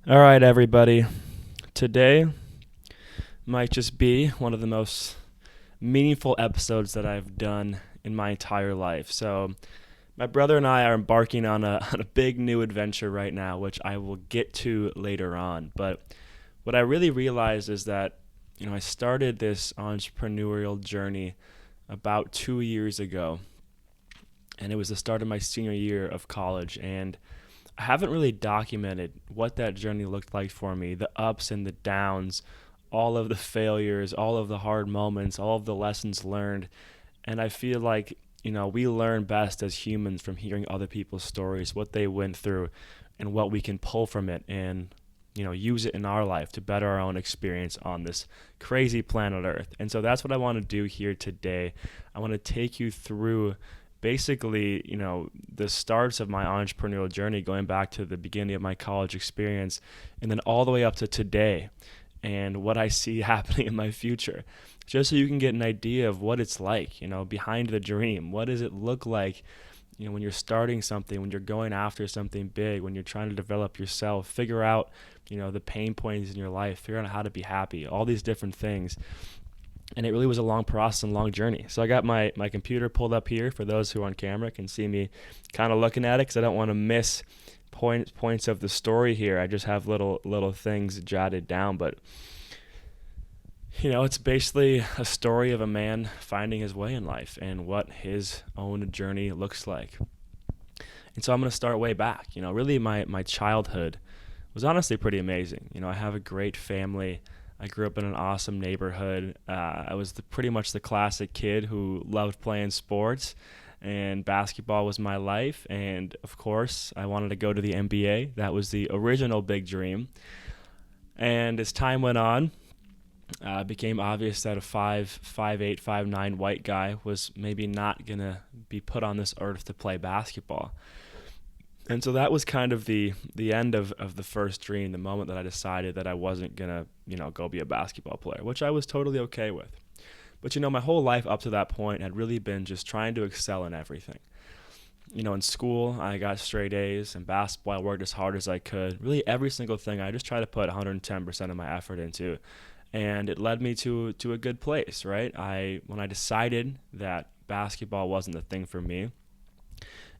All right, everybody. Today might just be one of the most meaningful episodes that I've done in my entire life. So, my brother and I are embarking on a big new adventure right now, which I will get to later on. But what I really realized is that, I started this entrepreneurial journey about 2 years ago, and it was the start of my senior year of college. And I haven't really documented what that journey looked like for me, the ups and the downs, all of the failures, all of the hard moments, all of the lessons learned. And I feel like, we learn best as humans from hearing other people's stories, what they went through, and what we can pull from it and, use it in our life to better our own experience on this crazy planet Earth. And so that's what I want to do here today. I want to take you through basically, the starts of my entrepreneurial journey going back to the beginning of my college experience and then all the way up to today and what I see happening in my future. Just so you can get an idea of what it's like, behind the dream. What does it look like, when you're starting something, when you're going after something big, when you're trying to develop yourself, figure out, the pain points in your life, figure out how to be happy, all these different things. And it really was a long process and long journey. So I got my computer pulled up here for those who are on camera can see me kind of looking at it because I don't want to miss points of the story here. I just have little things jotted down, but it's basically a story of a man finding his way in life and what his own journey looks like. And so I'm going to start way back. Really my childhood was honestly pretty amazing. I have a great family. I grew up in an awesome neighborhood. I was pretty much the classic kid who loved playing sports, and basketball was my life. And of course, I wanted to go to the NBA. That was the original big dream. And as time went on, it became obvious that a 5'8", 5'9" white guy was maybe not going to be put on this earth to play basketball. And so that was kind of the end of the first dream, the moment that I decided that I wasn't going to, go be a basketball player, which I was totally okay with. But, my whole life up to that point had really been just trying to excel in everything. In school, I got straight A's. In basketball, I worked as hard as I could. Really, every single thing, I just tried to put 110% of my effort into. And it led me to a good place, right? When I decided that basketball wasn't the thing for me,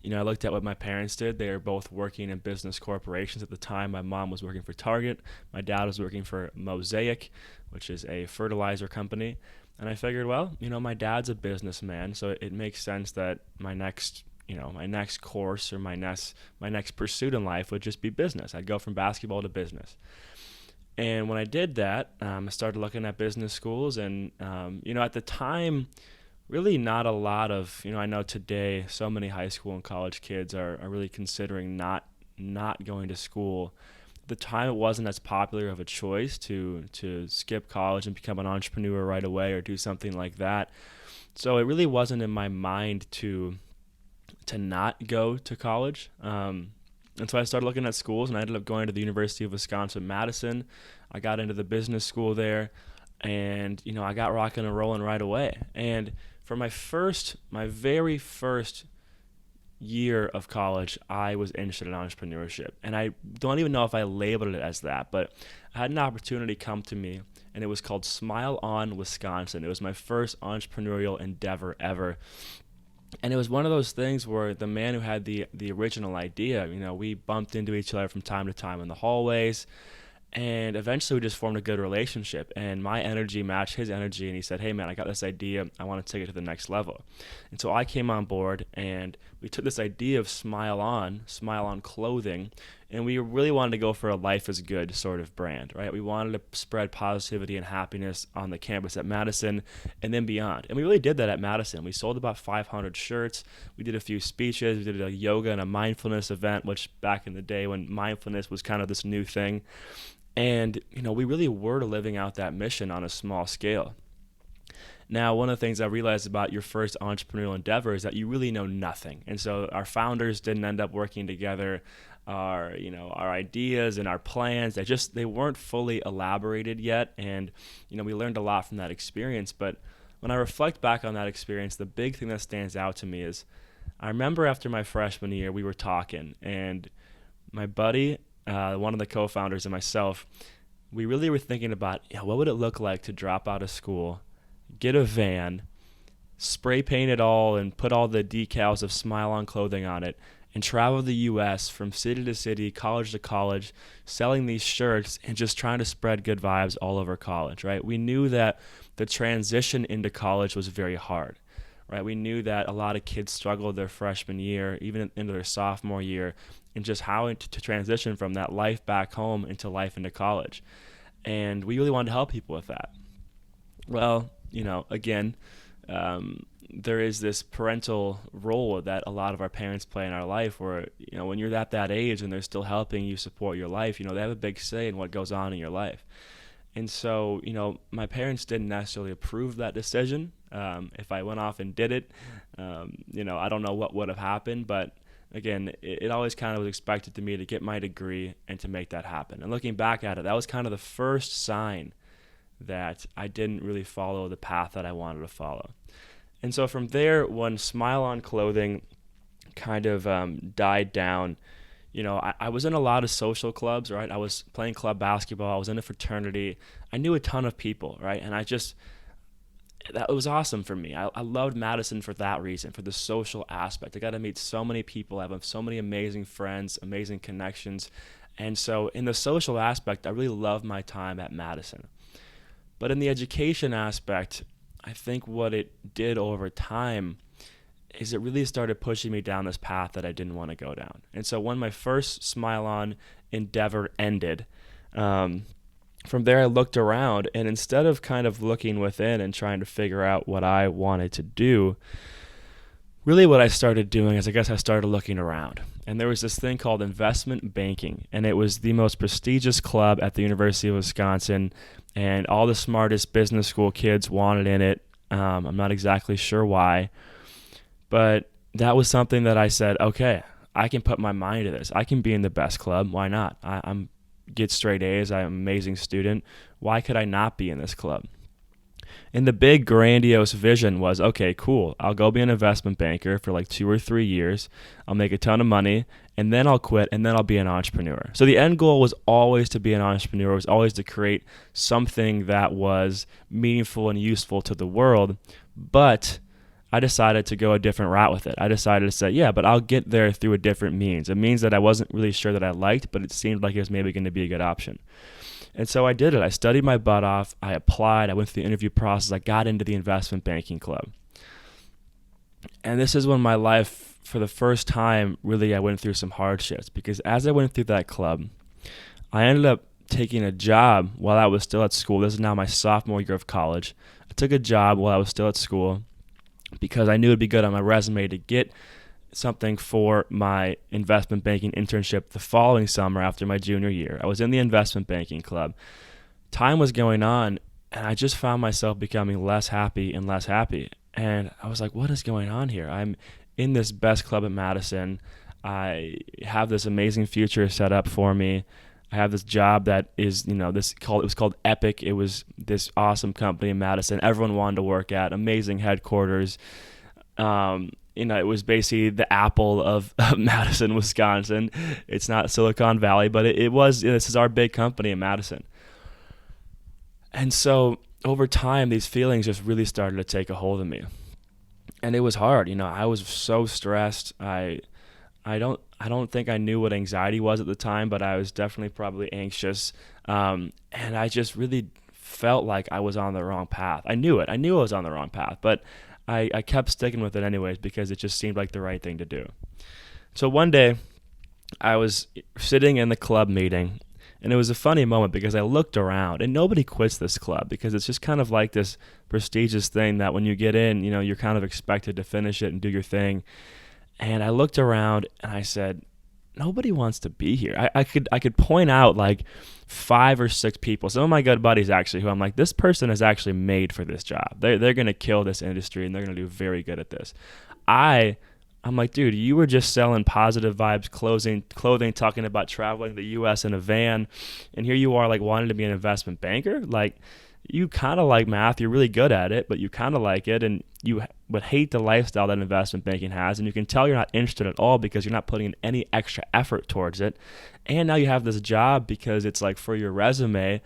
I looked at what my parents did. They were both working in business corporations at the time. My mom was working for Target. My dad was working for Mosaic, which is a fertilizer company. And I figured, well, my dad's a businessman, so it makes sense that my next course or my next pursuit in life would just be business. I'd go from basketball to business. And when I did that, I started looking at business schools, and at the time, really not a lot of, I know today so many high school and college kids are really considering not going to school. At the time, it wasn't as popular of a choice to skip college and become an entrepreneur right away or do something like that. So it really wasn't in my mind to not go to college. And so I started looking at schools, and I ended up going to the University of Wisconsin-Madison. I got into the business school there, and I got rocking and rolling right away. And for my very first year of college, I was interested in entrepreneurship. And I don't even know if I labeled it as that, but I had an opportunity come to me, and it was called Smile On Wisconsin. It was my first entrepreneurial endeavor ever. And it was one of those things where the man who had the original idea, we bumped into each other from time to time in the hallways. And eventually we just formed a good relationship, and my energy matched his energy, and he said, hey man, I got this idea, I want to take it to the next level. And so I came on board, and we took this idea of Smile On clothing, and we really wanted to go for a life is good sort of brand, right? We wanted to spread positivity and happiness on the campus at Madison and then beyond. And we really did that at Madison. We sold about 500 shirts. We did a few speeches. We did a yoga and a mindfulness event, which back in the day when mindfulness was kind of this new thing. And, we really were living out that mission on a small scale. Now, one of the things I realized about your first entrepreneurial endeavor is that you really know nothing. And so our founders didn't end up working together. Our ideas and our plans, they weren't fully elaborated yet. And, we learned a lot from that experience. But when I reflect back on that experience, the big thing that stands out to me is I remember after my freshman year, we were talking, and my buddy one of the co-founders and myself, we really were thinking about, what would it look like to drop out of school, get a van, spray paint it all and put all the decals of Smile On clothing on it, and travel the U.S. from city to city, college to college, selling these shirts and just trying to spread good vibes all over college, right? We knew that the transition into college was very hard, right? We knew that a lot of kids struggled their freshman year, even into their sophomore year, and just how to transition from that life back home into life into college. And we really wanted to help people with that. Well, again, there is this parental role that a lot of our parents play in our life where, when you're at that age and they're still helping you support your life, they have a big say in what goes on in your life. And so, my parents didn't necessarily approve that decision. If I went off and did it, I don't know what would have happened, but again, it always kind of was expected to me to get my degree and to make that happen. And looking back at it, that was kind of the first sign that I didn't really follow the path that I wanted to follow. And so from there, when Smile On clothing kind of died down, I was in a lot of social clubs, right? I was playing club basketball. I was in a fraternity. I knew a ton of people, right? And that was awesome for me. I loved Madison for that reason, for the social aspect. I got to meet so many people. I have so many amazing friends, amazing connections. And so in the social aspect, I really loved my time at Madison. But in the education aspect, I think what it did over time is it really started pushing me down this path that I didn't want to go down. And so when my first Smile On endeavor ended, from there I looked around, and instead of kind of looking within and trying to figure out what I wanted to do, really what I started doing is I started looking around. And there was this thing called investment banking, and it was the most prestigious club at the University of Wisconsin, and all the smartest business school kids wanted in it. I'm not exactly sure why, but that was something that I said, okay, I can put my mind to this. I can be in the best club. Why not? I'm get straight A's. I'm an amazing student. Why could I not be in this club? And the big grandiose vision was, okay, cool. I'll go be an investment banker for like 2 or 3 years. I'll make a ton of money, and then I'll quit, and then I'll be an entrepreneur. So the end goal was always to be an entrepreneur, was always to create something that was meaningful and useful to the world. But I decided to go a different route with it. I decided to say, yeah, but I'll get there through a different means. A means that I wasn't really sure that I liked, but it seemed like it was maybe going to be a good option. And so I did it. I studied my butt off. I applied. I went through the interview process. I got into the investment banking club. And this is when my life, for the first time, really I went through some hardships, because as I went through that club, I ended up taking a job while I was still at school. This is now my sophomore year of college. I took a job while I was still at school because I knew it'd be good on my resume to get something for my investment banking internship the following summer after my junior year. I was in the investment banking club. Time was going on, and I just found myself becoming less happy and less happy. And I was like, what is going on here? I'm in this best club at Madison. I have this amazing future set up for me. I have this job that is, it was called Epic. It was this awesome company in Madison. Everyone wanted to work at, amazing headquarters. It was basically the Apple of Madison, Wisconsin. It's not Silicon Valley, but it was, this is our big company in Madison. And so over time, these feelings just really started to take a hold of me. And it was hard. I was so stressed. I don't think I knew what anxiety was at the time, but I was definitely probably anxious. And I just really felt like I was on the wrong path. I knew it. I knew I was on the wrong path, but I kept sticking with it anyways because it just seemed like the right thing to do. So one day, I was sitting in the club meeting, and it was a funny moment because I looked around, and nobody quits this club because it's just kind of like this prestigious thing that when you get in, you're kind of expected to finish it and do your thing. And I looked around, and I said, nobody wants to be here. I could point out like 5 or 6 people, some of my good buddies actually, who I'm like, this person is actually made for this job. They're going to kill this industry, and they're going to do very good at this. I'm like, dude, you were just selling positive vibes, clothing, talking about traveling the U.S. in a van, and here you are like wanting to be an investment banker. Like, you kind of like math, you're really good at it, but you kind of like it, and you would hate the lifestyle that investment banking has, and you can tell you're not interested at all because you're not putting in any extra effort towards it. And now you have this job because it's like for your resume,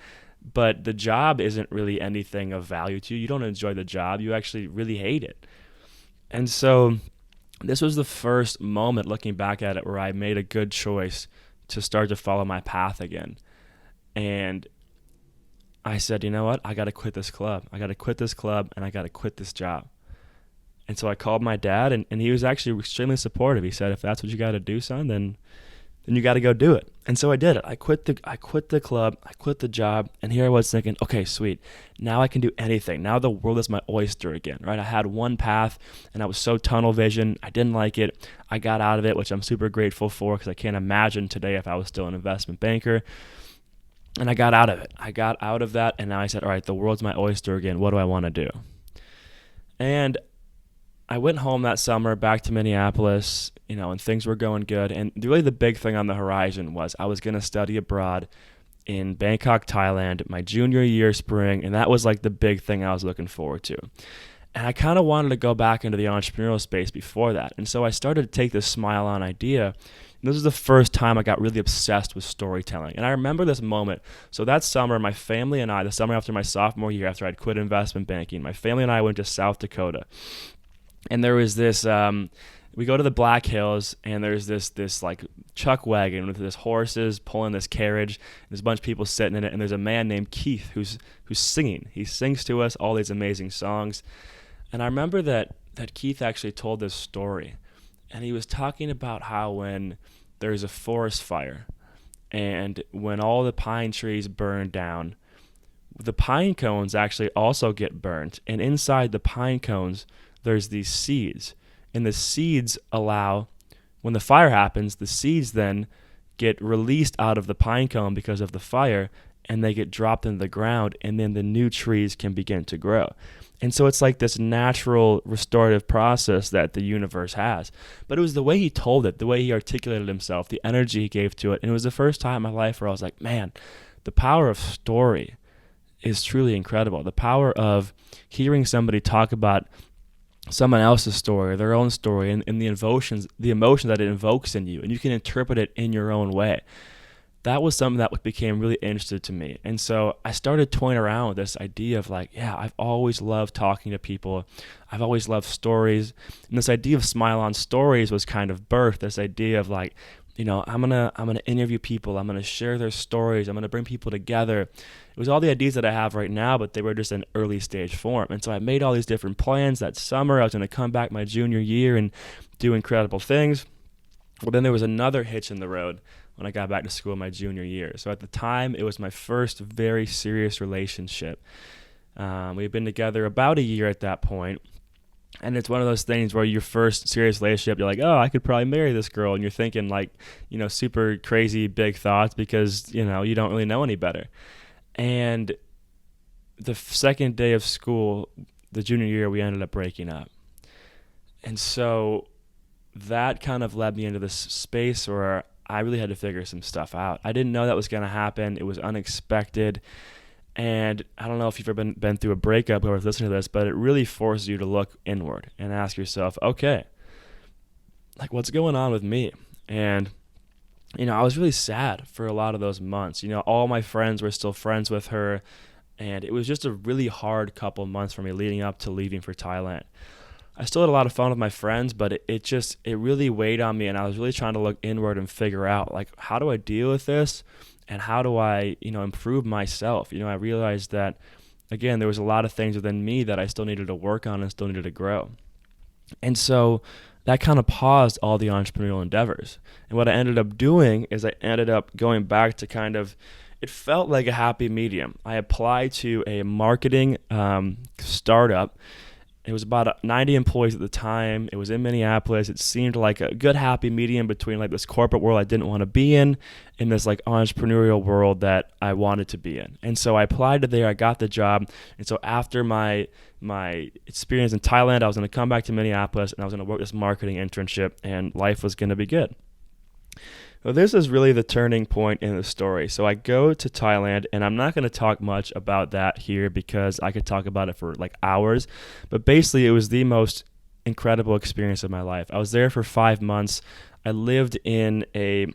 but the job isn't really anything of value to you. You don't enjoy the job. You actually really hate it. And so this was the first moment looking back at it where I made a good choice to start to follow my path again. And I said, you know what? I got to quit this club. I got to quit this club and I got to quit this job. And so I called my dad, and he was actually extremely supportive. He said, if that's what you got to do, son, then you got to go do it. And so I did it. I quit the club, I quit the job, and here I was thinking, okay, sweet. Now I can do anything. Now the world is my oyster again, right? I had one path, and I was so tunnel vision. I didn't like it. I got out of it, which I'm super grateful for because I can't imagine today if I was still an investment banker. And I got out of it. I got out of that, and now I said, all right, the world's my oyster again. What do I want to do? And I went home that summer back to Minneapolis, and things were going good. And really the big thing on the horizon was I was going to study abroad in Bangkok, Thailand, my junior year spring. And that was like the big thing I was looking forward to. And I kind of wanted to go back into the entrepreneurial space before that. And so I started to take this Smile On idea. And this was the first time I got really obsessed with storytelling. And I remember this moment. So that summer, my family and I, the summer after my sophomore year, after I'd quit investment banking, my family and I went to South Dakota. And there was this, we go to the Black Hills, and there's this like chuck wagon with this horses pulling this carriage. There's a bunch of people sitting in it, and there's a man named Keith who's singing. He sings to us all these amazing songs. And I remember that Keith actually told this story, and he was talking about how when there's a forest fire, and when all the pine trees burn down, the pine cones actually also get burnt, and inside the pine cones there's these seeds, and the seeds allow, when the fire happens, the seeds then get released out of the pine cone because of the fire, and they get dropped into the ground, and then the new trees can begin to grow. And so it's like this natural restorative process that the universe has. But it was the way he told it, the way he articulated himself, the energy he gave to it. And it was the first time in my life where I was like, man, the power of story is truly incredible. The power of hearing somebody talk about someone else's story, their own story, and the emotions that it invokes in you, and you can interpret it in your own way. That was something that became really interesting to me. And so I started toying around with this idea of like, yeah, I've always loved talking to people. I've always loved stories. And this idea of Smile On Stories was kind of birthed, this idea of like, I'm gonna interview people. I'm gonna share their stories. I'm gonna bring people together. It was all the ideas that I have right now, but they were just in early stage form. And so I made all these different plans that summer. I was gonna come back my junior year and do incredible things. Well, then there was another hitch in the road when I got back to school my junior year. So at the time, it was my first very serious relationship. We had been together about a year at that point. And it's one of those things where your first serious relationship, you're like, oh, I could probably marry this girl. And you're thinking like, super crazy big thoughts because, you don't really know any better. And the second day of school, the junior year, we ended up breaking up. And so that kind of led me into this space where I really had to figure some stuff out. I didn't know that was going to happen. It was unexpected. And I don't know if you've ever been through a breakup or listening to this, but it really forces you to look inward and ask yourself, okay, like what's going on with me? And, I was really sad for a lot of those months. All my friends were still friends with her. And it was just a really hard couple months for me leading up to leaving for Thailand. I still had a lot of fun with my friends, but it really weighed on me. And I was really trying to look inward and figure out like, how do I deal with this? And how do I, improve myself? I realized that, again, there was a lot of things within me that I still needed to work on and still needed to grow. And so that kind of paused all the entrepreneurial endeavors. And what I ended up doing is I ended up going back to it felt like a happy medium. I applied to a marketing startup. It was about 90 employees at the time. It was in Minneapolis. It seemed like a good happy medium between like this corporate world I didn't want to be in this like entrepreneurial world that I wanted to be in. And so I applied to there. I got the job. And so after my experience in Thailand, I was going to come back to Minneapolis and I was going to work this marketing internship and life was going to be good. Well, this is really the turning point in the story. So I go to Thailand, and I'm not going to talk much about that here because I could talk about it for like hours. But basically, it was the most incredible experience of my life. I was there for 5 months. I lived in a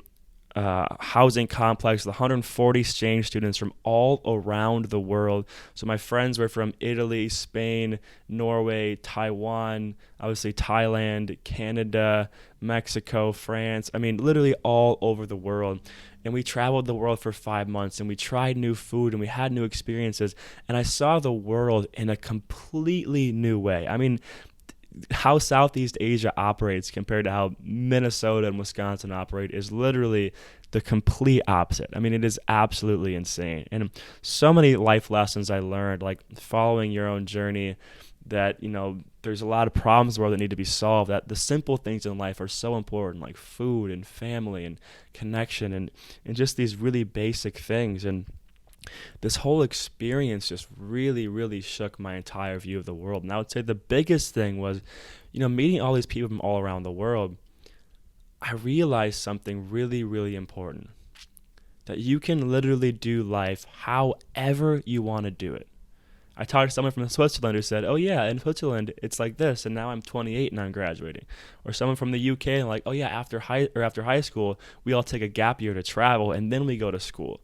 housing complex with 140 exchange students from all around the world. So my friends were from Italy, Spain, Norway, Taiwan, obviously Thailand, Canada, Mexico, France. I mean, literally all over the world. And we traveled the world for 5 months, and we tried new food, and we had new experiences. And I saw the world in a completely new way. I mean, how Southeast Asia operates compared to how Minnesota and Wisconsin operate is literally the complete opposite. I mean, it is absolutely insane. And so many life lessons I learned, like following your own journey, that, there's a lot of problems in the world that need to be solved, that the simple things in life are so important, like food and family and connection and just these really basic things. And this whole experience just really, really shook my entire view of the world. And I would say the biggest thing was, meeting all these people from all around the world. I realized something really, really important, that you can literally do life however you want to do it. I talked to someone from Switzerland who said, oh yeah, in Switzerland it's like this, and now I'm 28 and I'm graduating. Or someone from the UK and like, oh yeah, after high school we all take a gap year to travel and then we go to school.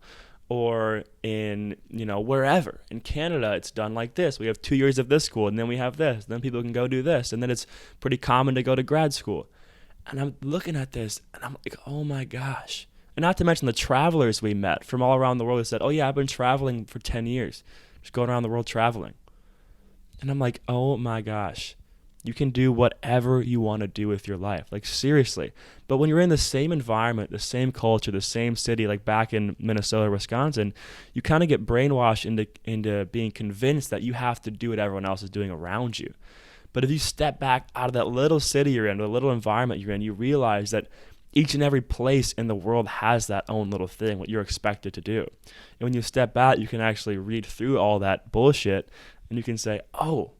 Or in, wherever. In Canada, it's done like this. We have 2 years of this school, and then we have this. Then people can go do this. And then it's pretty common to go to grad school. And I'm looking at this, and I'm like, oh my gosh. And not to mention the travelers we met from all around the world who said, oh yeah, I've been traveling for 10 years. Just going around the world traveling. And I'm like, oh my gosh. You can do whatever you want to do with your life. Like, seriously. But when you're in the same environment, the same culture, the same city, like back in Minnesota, Wisconsin, you kind of get brainwashed into being convinced that you have to do what everyone else is doing around you. But if you step back out of that little city you're in, the little environment you're in, you realize that each and every place in the world has that own little thing, what you're expected to do. And when you step back, you can actually read through all that bullshit, and you can say, oh,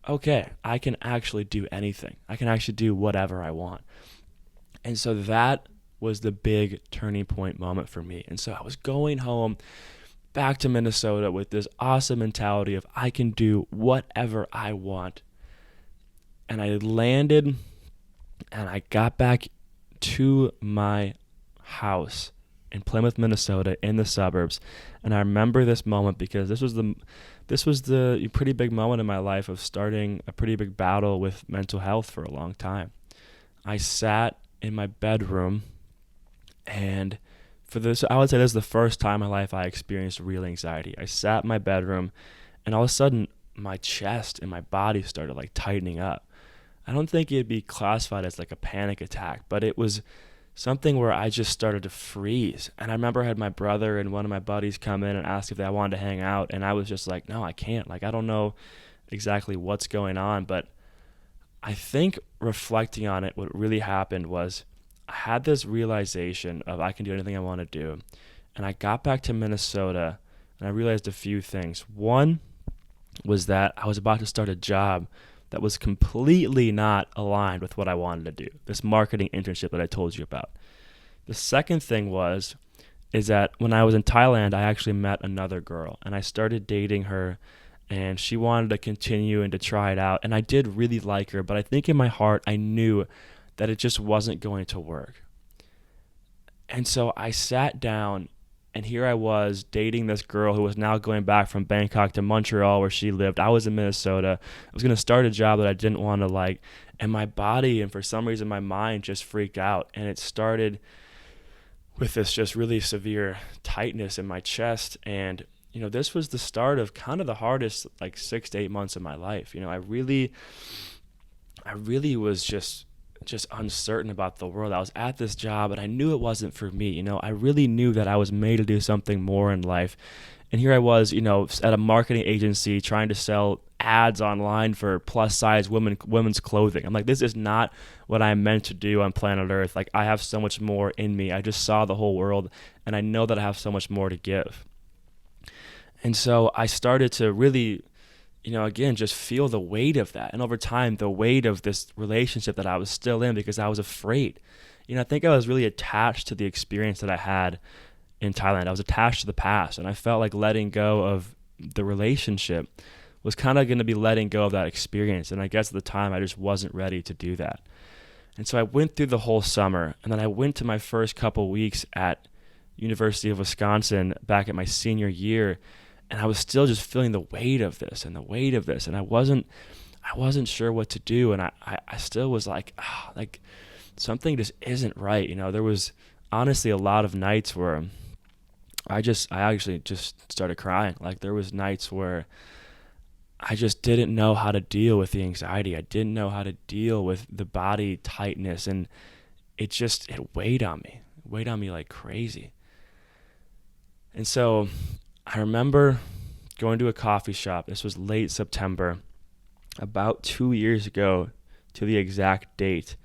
okay, I can actually do anything. I can actually do whatever I want. And so that was the big turning point moment for me. And so I was going home back to Minnesota with this awesome mentality of I can do whatever I want. And I landed and I got back to my house in Plymouth, Minnesota, in the suburbs. And I remember this moment because this was the pretty big moment in my life of starting a pretty big battle with mental health for a long time. I sat in my bedroom, and I would say this is the first time in my life I experienced real anxiety. I sat in my bedroom, and all of a sudden my chest and my body started like tightening up. I don't think it'd be classified as like a panic attack, but it was something where I just started to freeze. And I remember I had my brother and one of my buddies come in and ask if I wanted to hang out. And I was just like, no, I can't. Like, I don't know exactly what's going on. But I think reflecting on it, what really happened was I had this realization of I can do anything I want to do. And I got back to Minnesota and I realized a few things. One was that I was about to start a job that was completely not aligned with what I wanted to do, this marketing internship that I told you about. The second thing is that when I was in Thailand, I actually met another girl, and I started dating her, and she wanted to continue and to try it out, and I did really like her, but I think in my heart, I knew that it just wasn't going to work. And so I sat down, and here I was dating this girl who was now going back from Bangkok to Montreal where she lived. I was in Minnesota. I was going to start a job that I didn't want to like. And my body and for some reason my mind just freaked out. And it started with this just really severe tightness in my chest. And, this was the start of kind of the hardest like 6 to 8 months of my life. I really was just uncertain about the world. I was at this job and I knew it wasn't for me. I really knew that I was made to do something more in life. And here I was, at a marketing agency trying to sell ads online for plus size women's clothing. I'm like, this is not what I'm meant to do on planet Earth. Like, I have so much more in me. I just saw the whole world and I know that I have so much more to give. And so I started to really again, just feel the weight of that. And over time, the weight of this relationship that I was still in because I was afraid. I think I was really attached to the experience that I had in Thailand. I was attached to the past, and I felt like letting go of the relationship was kind of going to be letting go of that experience. And I guess at the time, I just wasn't ready to do that. And so I went through the whole summer, and then I went to my first couple weeks at University of Wisconsin back at my senior year, and I was still just feeling the weight of this and the weight of this, and I wasn't sure what to do, and I still was like, like something just isn't right. There was honestly a lot of nights where I actually just started crying. Like there was nights where I just didn't know how to deal with the anxiety. I didn't know how to deal with the body tightness, and it weighed on me. It weighed on me like crazy. And so I remember going to a coffee shop. This was late September, about 2 years ago to the exact date.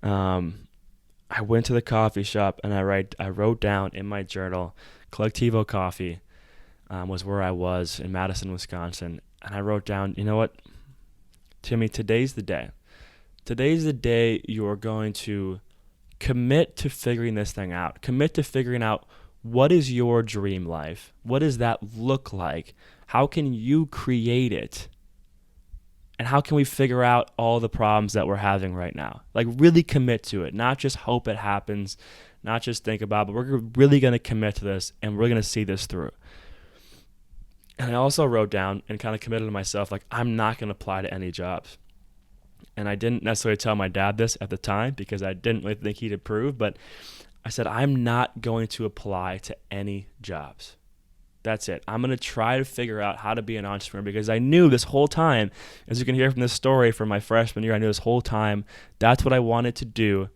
I went to the coffee shop and I wrote down in my journal, Collectivo Coffee was where I was in Madison, Wisconsin. And I wrote down, you know what, Timmy, today's the day. Today's the day you're going to commit to figuring this thing out. Commit to figuring out what is your dream life? What does that look like? How can you create it? And how can we figure out all the problems that we're having right now? Like really commit to it, not just hope it happens, not just think about it, but we're really going to commit to this and we're going to see this through. And I also wrote down and kind of committed to myself, like I'm not going to apply to any jobs. And I didn't necessarily tell my dad this at the time because I didn't really think he'd approve, but I said, I'm not going to apply to any jobs. That's it. I'm going to try to figure out how to be an entrepreneur because I knew this whole time, as you can hear from this story from my freshman year, I knew this whole time that's what I wanted to do,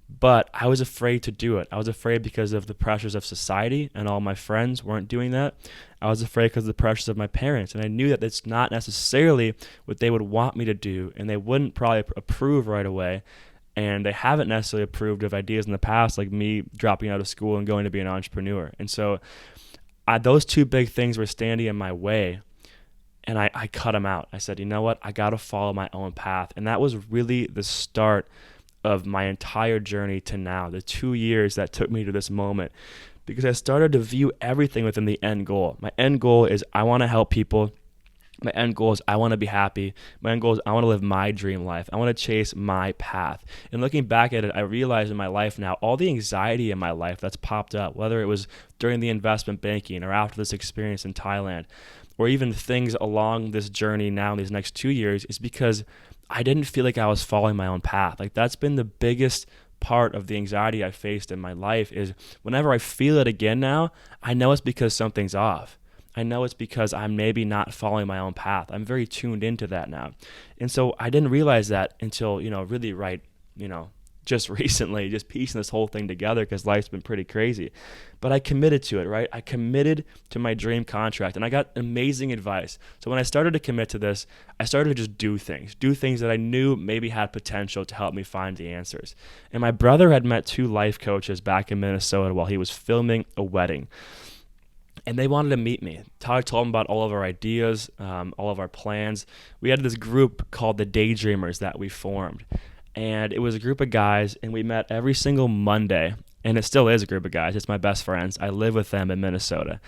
but I was afraid to do it. I was afraid because of the pressures of society and all my friends weren't doing that. I was afraid because of the pressures of my parents, and I knew that it's not necessarily what they would want me to do, and they wouldn't probably approve right away. And they haven't necessarily approved of ideas in the past, like me dropping out of school and going to be an entrepreneur. And so those two big things were standing in my way, and I cut them out. I said, you know what? I got to follow my own path. And that was really the start of my entire journey to now, the 2 years that took me to this moment, because I started to view everything within the end goal. My end goal is I want to help people. My end goal is I want to be happy. My end goal is I want to live my dream life. I want to chase my path. And looking back at it, I realize in my life now, all the anxiety in my life that's popped up, whether it was during the investment banking or after this experience in Thailand, or even things along this journey now in these next 2 years, is because I didn't feel like I was following my own path. Like that's been the biggest part of the anxiety I faced in my life is whenever I feel it again now, I know it's because something's off. I know it's because I'm maybe not following my own path. I'm very tuned into that now. And so I didn't realize that until, really just recently, just piecing this whole thing together because life's been pretty crazy. But I committed to it, right? I committed to my dream contract and I got amazing advice. So when I started to commit to this, I started to just do things that I knew maybe had potential to help me find the answers. And my brother had met 2 life coaches back in Minnesota while he was filming a wedding. And they wanted to meet me. Tyler told them about all of our ideas, all of our plans. We had this group called the Daydreamers that we formed. And it was a group of guys, and we met every single Monday. And it still is a group of guys. It's my best friends. I live with them in Minnesota.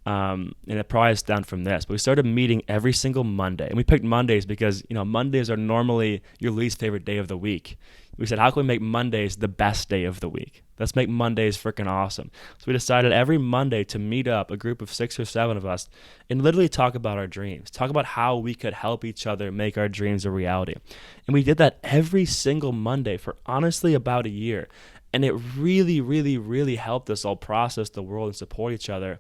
And it probably is down from this. But we started meeting every single Monday. And we picked Mondays because, Mondays are normally your least favorite day of the week. We said, how can we make Mondays the best day of the week? Let's make Mondays freaking awesome. So we decided every Monday to meet up, a group of 6 or 7 of us, and literally talk about our dreams, talk about how we could help each other make our dreams a reality. And we did that every single Monday for honestly about a year. And it really, really, really helped us all process the world and support each other.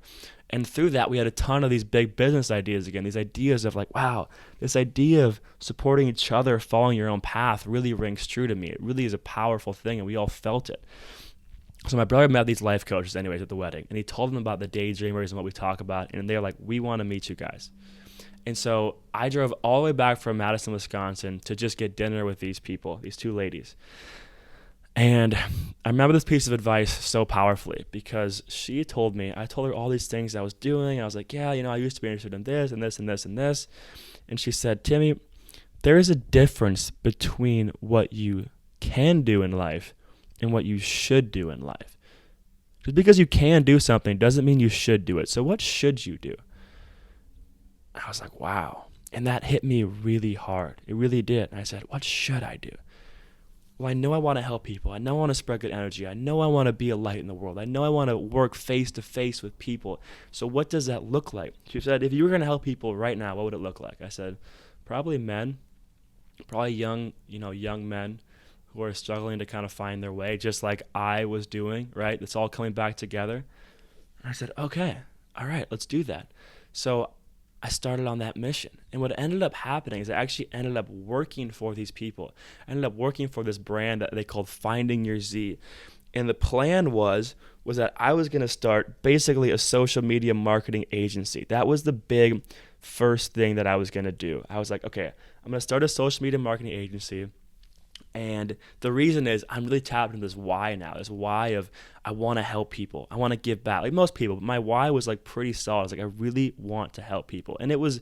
And through that, we had a ton of these big business ideas again, these ideas of like, wow, this idea of supporting each other, following your own path really rings true to me. It really is a powerful thing, and we all felt it. So my brother met these life coaches anyways at the wedding, and he told them about the Daydreamers and what we talk about, and they're like, we want to meet you guys. And so I drove all the way back from Madison, Wisconsin to just get dinner with these people, these 2 ladies. And I remember this piece of advice so powerfully because I told her all these things I was doing. I was like, yeah, I used to be interested in this and this and this and this. And she said, Timmy, there is a difference between what you can do in life and what you should do in life. Just because you can do something doesn't mean you should do it. So what should you do? I was like, wow. And that hit me really hard. It really did. And I said, what should I do? Well, I know I want to help people. I know I want to spread good energy. I know I want to be a light in the world. I know I want to work face to face with people. So what does that look like? She said, if you were going to help people right now, what would it look like? I said, probably men, probably young men who are struggling to kind of find their way, just like I was doing, right? It's all coming back together. And I said, okay, all right, let's do that. So I started on that mission. And what ended up happening is I actually ended up working for these people. I ended up working for this brand that they called Finding Your Z. And the plan was that I was going to start basically a social media marketing agency. That was the big first thing that I was going to do. I was like, okay, I'm going to start a social media marketing agency. And the reason is I'm really tapped into this why now, this why of I want to help people. I want to give back. Like most people, but my why was like pretty solid. I was like, I really want to help people. And it was,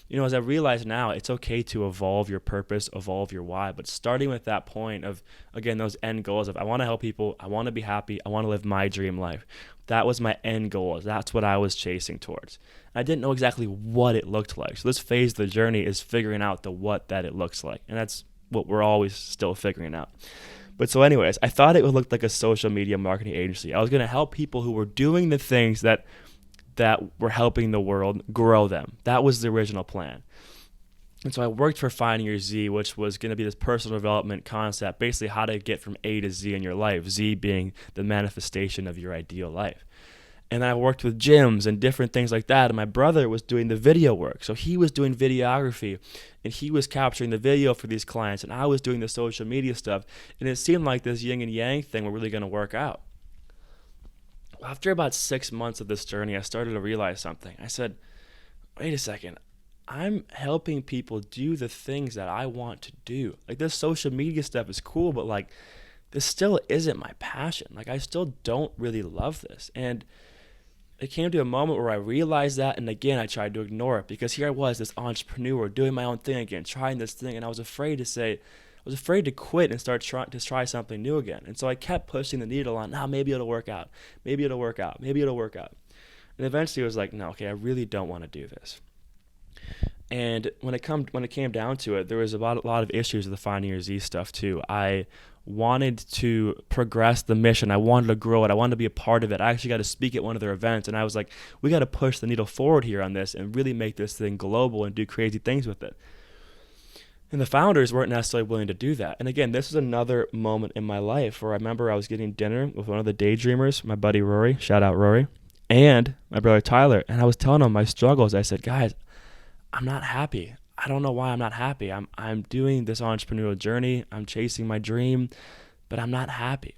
as I realize now, it's okay to evolve your purpose, evolve your why. But starting with that point of, again, those end goals of I want to help people, I want to be happy, I want to live my dream life. That was my end goal. That's what I was chasing towards. I didn't know exactly what it looked like. So this phase of the journey is figuring out the what that it looks like. And that's what we're always still figuring out. But so anyways, I thought it would look like a social media marketing agency. I was going to help people who were doing the things that were helping the world grow them. That was the original plan. And so I worked for Finding Your Z, which was going to be this personal development concept, basically how to get from A to Z in your life, Z being the manifestation of your ideal life. And I worked with gyms and different things like that. And my brother was doing the video work. So he was doing videography and he was capturing the video for these clients. And I was doing the social media stuff. And it seemed like this yin and yang thing were really going to work out. After about 6 months of this journey, I started to realize something. I said, wait a second. I'm helping people do the things that I want to do. Like this social media stuff is cool, but like this still isn't my passion. Like I still don't really love this. And it came to a moment where I realized that, and again, I tried to ignore it because here I was, this entrepreneur doing my own thing again, trying this thing, and I was afraid to quit and start trying to try something new again. And so I kept pushing the needle on, maybe it'll work out, maybe it'll work out, maybe it'll work out. And eventually it was like, no, okay, I really don't want to do this. And when it came down to it, there was a lot of issues with the Finding Your Z stuff too. I wanted to progress the mission. I wanted to grow it. I wanted to be a part of it. I actually got to speak at one of their events, and I was like, we got to push the needle forward here on this and really make this thing global and do crazy things with it. And the founders weren't necessarily willing to do that. And again, this was another moment in my life where I remember I was getting dinner with one of the Daydreamers, my buddy Rory, shout out Rory, and my brother Tyler. And I was telling them my struggles. I said, guys, I'm not happy. I don't know why I'm not happy. I'm doing this entrepreneurial journey. I'm chasing my dream, but I'm not happy.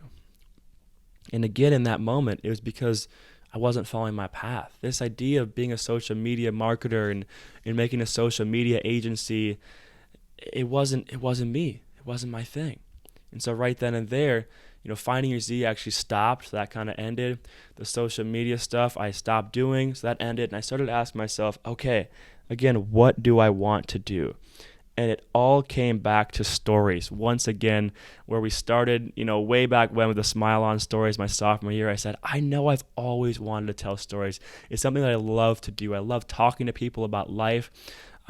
And again, in that moment, it was because I wasn't following my path. This idea of being a social media marketer and making a social media agency, it wasn't me. It wasn't my thing. And so right then and there, Finding Your Z actually stopped. So that kind of ended. The social media stuff I stopped doing. So that ended. And I started to ask myself, okay, again, what do I want to do? And it all came back to stories. Once again, where we started, way back when with the Smile On Stories, my sophomore year, I said, I know I've always wanted to tell stories. It's something that I love to do. I love talking to people about life.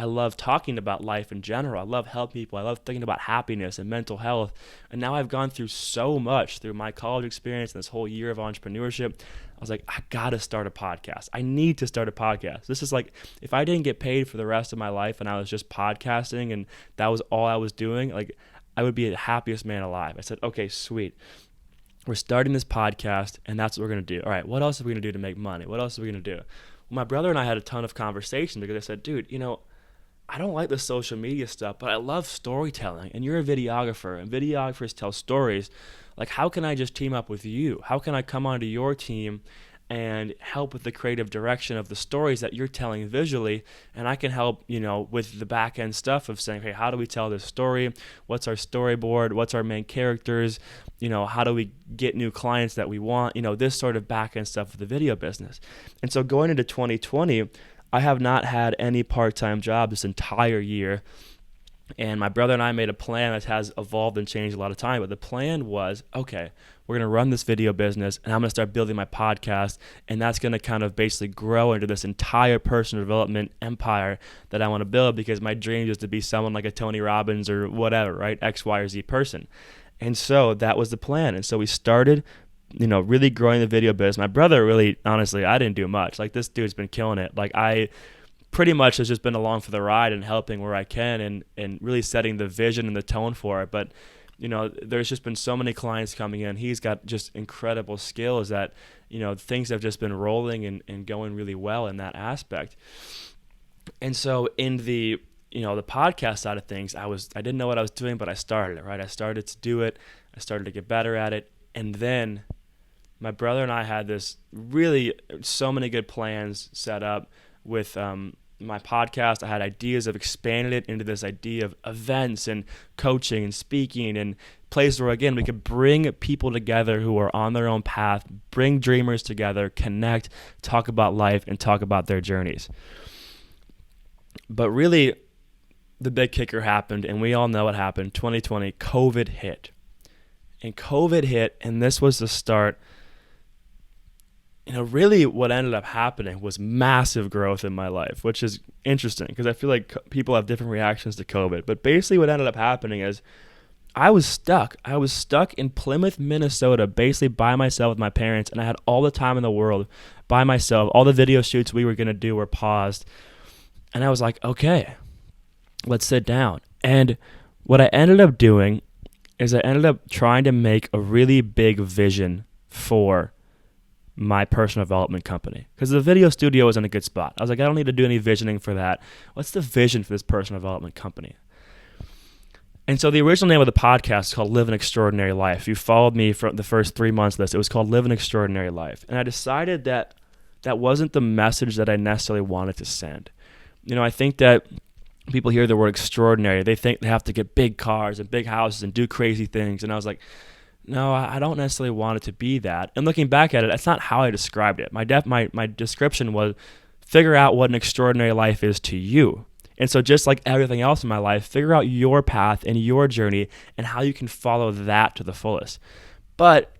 I love talking about life in general. I love helping people. I love thinking about happiness and mental health. And now I've gone through so much through my college experience and this whole year of entrepreneurship. I was like, I got to start a podcast. I need to start a podcast. This is like, if I didn't get paid for the rest of my life and I was just podcasting and that was all I was doing, like I would be the happiest man alive. I said, okay, sweet. We're starting this podcast and that's what we're going to do. All right, what else are we going to do to make money? What else are we going to do? Well, my brother and I had a ton of conversation because I said, dude, I don't like the social media stuff, but I love storytelling, and you're a videographer, and videographers tell stories. Like, how can I just team up with you? How can I come onto your team and help with the creative direction of the stories that you're telling visually, and I can help, with the back end stuff of saying, hey, how do we tell this story? What's our storyboard? What's our main characters? How do we get new clients that we want? This sort of back end stuff of the video business. And so going into 2020, I have not had any part-time job this entire year. And my brother and I made a plan that has evolved and changed a lot of time. But the plan was, okay, we're going to run this video business and I'm going to start building my podcast. And that's going to kind of basically grow into this entire personal development empire that I want to build, because my dream is to be someone like a Tony Robbins or whatever, right? X, Y, or Z person. And so that was the plan. And so we started, really growing the video business. My brother really, honestly, I didn't do much. Like, this dude's been killing it. Like, I pretty much has just been along for the ride and helping where I can, and really setting the vision and the tone for it. But, there's just been so many clients coming in. He's got just incredible skills that, things have just been rolling and going really well in that aspect. And so in the, the podcast side of things, I didn't know what I was doing, but I started it, right? I started to do it. I started to get better at it. And then my brother and I had this really so many good plans set up with my podcast. I had ideas of expanding it into this idea of events and coaching and speaking and places where, again, we could bring people together who are on their own path, bring dreamers together, connect, talk about life, and talk about their journeys. But really, the big kicker happened, and we all know what happened. 2020, COVID hit. And COVID hit, and this was the start. Really what ended up happening was massive growth in my life, which is interesting because I feel like people have different reactions to COVID. But basically what ended up happening is I was stuck. I was stuck in Plymouth, Minnesota, basically by myself with my parents, and I had all the time in the world by myself. All the video shoots we were going to do were paused. And I was like, okay, let's sit down. And what I ended up doing is I ended up trying to make a really big vision for my personal development company, because the video studio was in a good spot. I was like, I don't need to do any visioning for that. What's the vision for this personal development company? And so the original name of the podcast is called Live an Extraordinary Life. If you followed me for the first 3 months of this, it was called Live an Extraordinary Life. And I decided that that wasn't the message that I necessarily wanted to send. I think that people hear the word extraordinary, they think they have to get big cars and big houses and do crazy things. And I was like, no, I don't necessarily want it to be that. And looking back at it, that's not how I described it. My description was figure out what an extraordinary life is to you. And so just like everything else in my life, figure out your path and your journey and how you can follow that to the fullest. But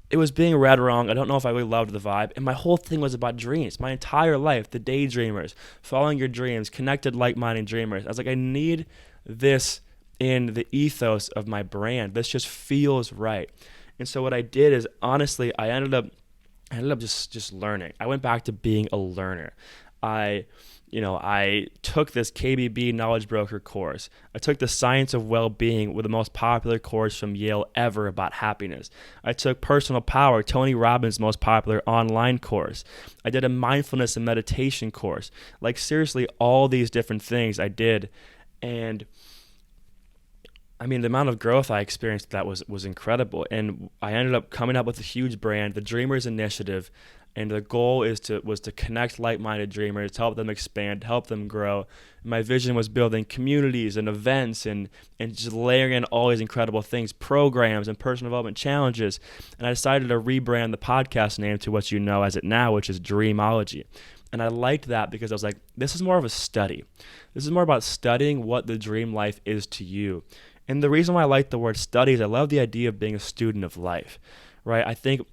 it was being read wrong. I don't know if I really loved the vibe. And my whole thing was about dreams. My entire life, the Daydreamers, following your dreams, connected like-minded dreamers. I was like, I need this in the ethos of my brand. This just feels right. And so what I did is, honestly, I ended up just learning. I went back to being a learner. I took this KBB Knowledge Broker course. I took the Science of Well-Being, with the most popular course from Yale ever about happiness. I took Personal Power, Tony Robbins' most popular online course. I did a mindfulness and meditation course. Like, seriously, all these different things I did. And the amount of growth I experienced that was incredible. And I ended up coming up with a huge brand, the Dreamers Initiative. And the goal was to connect like-minded dreamers, help them expand, help them grow. My vision was building communities and events and just layering in all these incredible things, programs and personal development challenges. And I decided to rebrand the podcast name to what you know as it now, which is Dreamology. And I liked that because I was like, this is more of a study. This is more about studying what the dream life is to you. And the reason why I like the word study is I love the idea of being a student of life, right? I think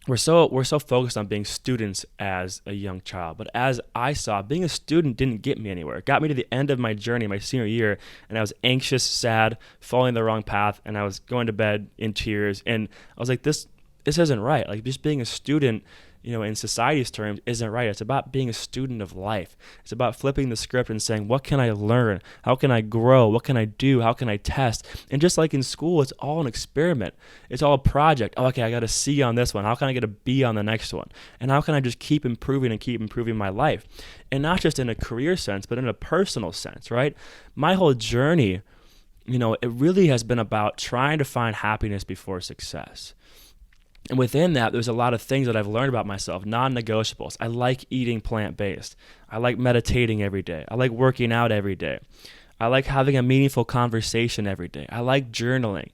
we're so focused on being students as a young child. But as I saw, being a student didn't get me anywhere. It got me to the end of my journey, my senior year, and I was anxious, sad, following the wrong path, and I was going to bed in tears. And I was like, this isn't right. Like, just being a student, in society's terms, isn't right. It's about being a student of life. It's about flipping the script and saying, what can I learn? How can I grow? What can I do? How can I test? And just like in school, it's all an experiment. It's all a project. Oh, okay, I got a C on this one. How can I get a B on the next one? And how can I just keep improving my life? And not just in a career sense, but in a personal sense, right? My whole journey, it really has been about trying to find happiness before success. And within that, there's a lot of things that I've learned about myself, non-negotiables. I like eating plant-based. I like meditating every day. I like working out every day. I like having a meaningful conversation every day. I like journaling.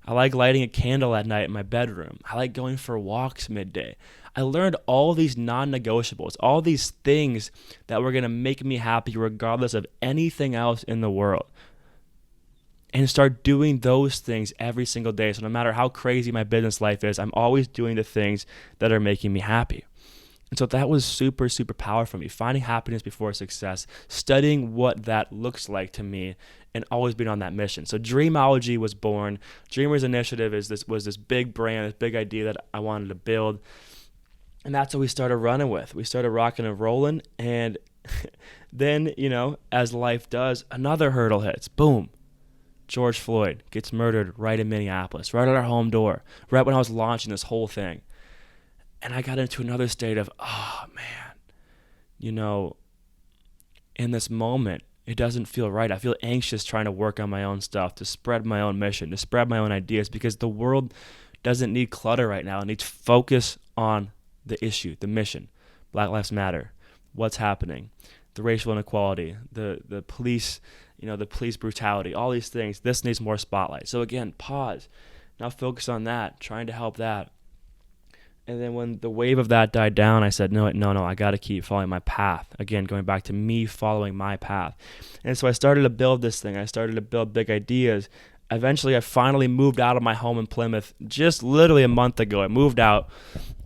I like lighting a candle at night in my bedroom. I like going for walks midday. I learned all these non-negotiables, all these things that were going to make me happy regardless of anything else in the world. and start doing those things every single day. So no matter how crazy my business life is, I'm always doing the things that are making me happy. And so that was super, super powerful for me, finding happiness before success, studying what that looks like to me, and always being on that mission. So Dreamology was born. Dreamers Initiative was this big brand, this big idea that I wanted to build. And that's what we started running with. We started rocking and rolling. And then, as life does, another hurdle hits. Boom. George Floyd gets murdered right in Minneapolis, right at our home door, right when I was launching this whole thing. And I got into another state of, oh man, in this moment, it doesn't feel right. I feel anxious trying to work on my own stuff, to spread my own mission, to spread my own ideas, because the world doesn't need clutter right now. It needs focus on the issue, the mission. Black Lives Matter, what's happening, the racial inequality, the police, the police brutality, all these things. This needs more spotlight. So again, pause. Now focus on that, trying to help that. And then when the wave of that died down, I said, no, I got to keep following my path. Again, going back to me following my path. And so I started to build this thing. I started to build big ideas. Eventually, I finally moved out of my home in Plymouth just literally a month ago. I moved out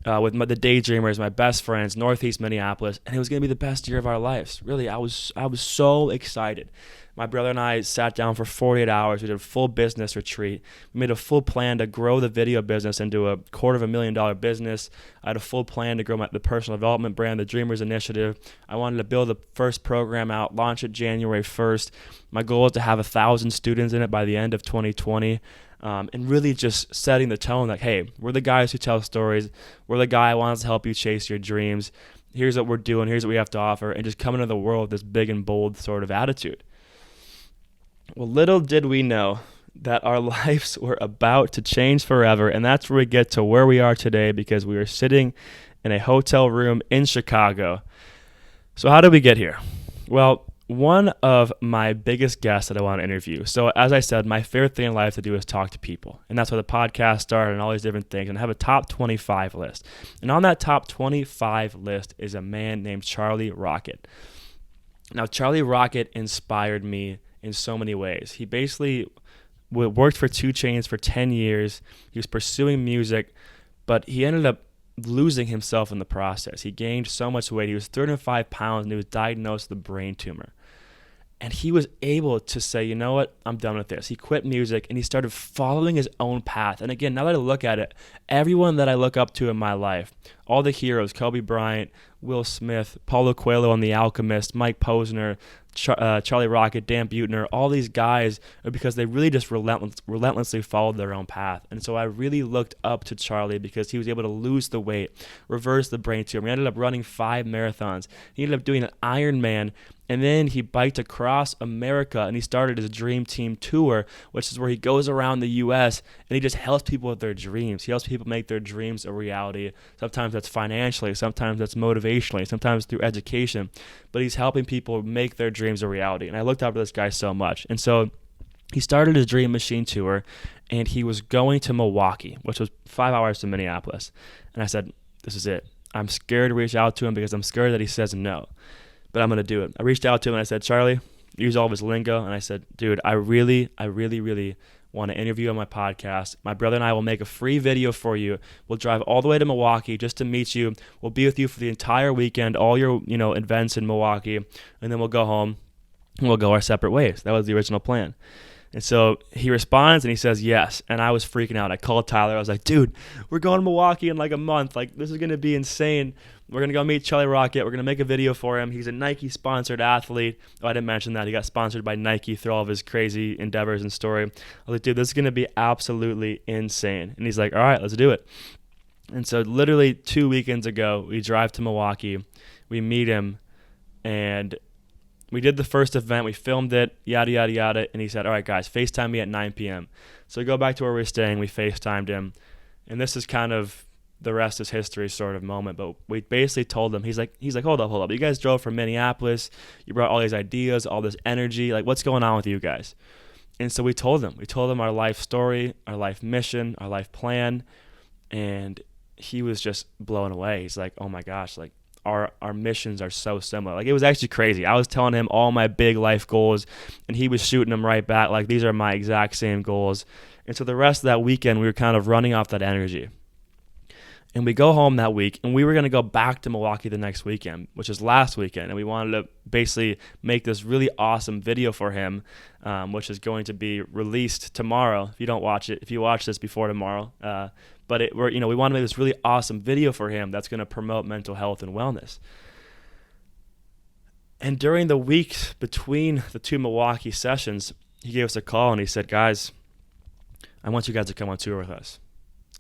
with the Daydreamers, my best friends, Northeast Minneapolis, and it was going to be the best year of our lives. Really, I was so excited. My brother and I sat down for 48 hours. We did a full business retreat. We made a full plan to grow the video business into a $250,000 business. I had a full plan to grow the personal development brand, the Dreamers Initiative. I wanted to build the first program out, launch it January 1st. My goal is to have 1,000 students in it by the end of 2020. And really just setting the tone like, hey, we're the guys who tell stories. We're the guy who wants to help you chase your dreams. Here's what we're doing. Here's what we have to offer. And just come into the world with this big and bold sort of attitude. Well, little did we know that our lives were about to change forever, and that's where we get to where we are today, because we are sitting in a hotel room in Chicago. So how did we get here? Well, one of my biggest guests that I want to interview. So as I said, my favorite thing in life to do is talk to people, and that's why the podcast started and all these different things, and I have a top 25 list. And on that top 25 list is a man named Charlie Rocket. Now, Charlie Rocket inspired me in so many ways. He basically worked for 2 Chainz for 10 years. He was pursuing music, but he ended up losing himself in the process. He gained so much weight. He was 35 pounds and he was diagnosed with a brain tumor. And he was able to say, you know what, I'm done with this. He quit music and he started following his own path. And again, now that I look at it, everyone that I look up to in my life, all the heroes, Kobe Bryant, Will Smith, Paulo Coelho on The Alchemist, Mike Posner, Charlie Rocket, Dan Buettner, all these guys are because they really just relentlessly followed their own path. And so I really looked up to Charlie because he was able to lose the weight, reverse the brain tumor. He ended up running 5 marathons. He ended up doing an Ironman. And then he biked across America and he started his Dream Team Tour, which is where he goes around the U.S. and he just helps people with their dreams. He helps people make their dreams a reality. Sometimes that's financially, sometimes that's motivationally, sometimes through education. But he's helping people make their dreams a reality. And I looked up to this guy so much. And so he started his Dream Machine Tour and he was going to Milwaukee, which was 5 hours to Minneapolis. And I said, this is it. I'm scared to reach out to him because I'm scared that he says no. But I'm going to do it. I reached out to him and I said, Charlie, use all of his lingo. And I said, dude, I really want to interview you on my podcast. My brother and I will make a free video for you. We'll drive all the way to Milwaukee just to meet you. We'll be with you for the entire weekend, all your, events in Milwaukee. And then we'll go home and we'll go our separate ways. That was the original plan. And so he responds and he says yes. And I was freaking out. I called Tyler. I was like, dude, we're going to Milwaukee in like a month. Like, this is going to be insane. We're going to go meet Charlie Rocket. We're going to make a video for him. He's a Nike-sponsored athlete. Oh, I didn't mention that. He got sponsored by Nike through all of his crazy endeavors and story. I was like, dude, this is going to be absolutely insane. And he's like, all right, let's do it. And so literally 2 weekends ago, we drive to Milwaukee. We meet him, and we did the first event. We filmed it, yada, yada, yada. And he said, all right, guys, FaceTime me at 9 p.m. So we go back to where we were staying. We FaceTimed him. And this is kind of the rest is history sort of moment. But we basically told him, he's like, hold up. You guys drove from Minneapolis. You brought all these ideas, all this energy. Like, what's going on with you guys? And so we told him our life story, our life mission, our life plan. And he was just blown away. He's like, oh my gosh, like, our missions are so similar. Like, it was actually crazy. I was telling him all my big life goals, and he was shooting them right back. Like, these are my exact same goals. And so the rest of that weekend, we were kind of running off that energy. And we go home that week, and we were going to go back to Milwaukee the next weekend, which is last weekend. And we wanted to basically make this really awesome video for him, which is going to be released tomorrow. If you don't watch it, if you watch this before tomorrow, we want to make this really awesome video for him that's going to promote mental health and wellness. And during the weeks between the two Milwaukee sessions, he gave us a call and he said, "Guys, I want you guys to come on tour with us.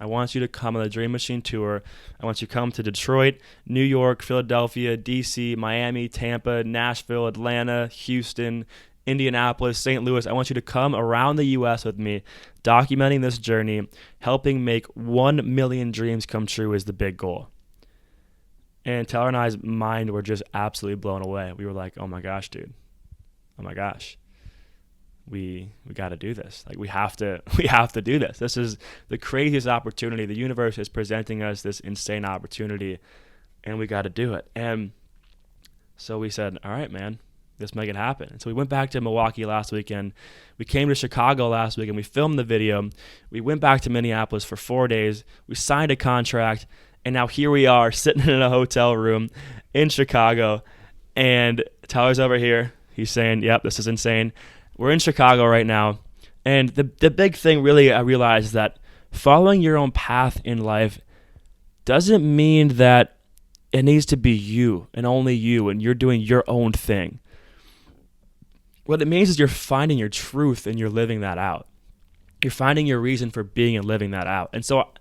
I want you to come on the Dream Machine tour. I want you to come to Detroit, New York, Philadelphia, DC, Miami, Tampa, Nashville, Atlanta, Houston, Indianapolis, St. Louis. I want you to come around the U.S. with me, documenting this journey, helping make 1 million dreams come true is the big goal." And Taylor and I's mind were just absolutely blown away. We were like, "Oh my gosh, dude. Oh my gosh. We got to do this. Like, we have to do this. This is the craziest opportunity. The universe is presenting us this insane opportunity, and we got to do it." And so we said, "All right, man, let's make it happen." And so we went back to Milwaukee last weekend. We came to Chicago last week, and we filmed the video. We went back to Minneapolis for 4 days. We signed a contract, and now here we are sitting in a hotel room in Chicago, and Tyler's over here. He's saying, "Yep, this is insane." We're in Chicago right now, and the big thing really I realized is that following your own path in life doesn't mean that it needs to be you and only you and you're doing your own thing. What it means is you're finding your truth and you're living that out. You're finding your reason for being and living that out. And so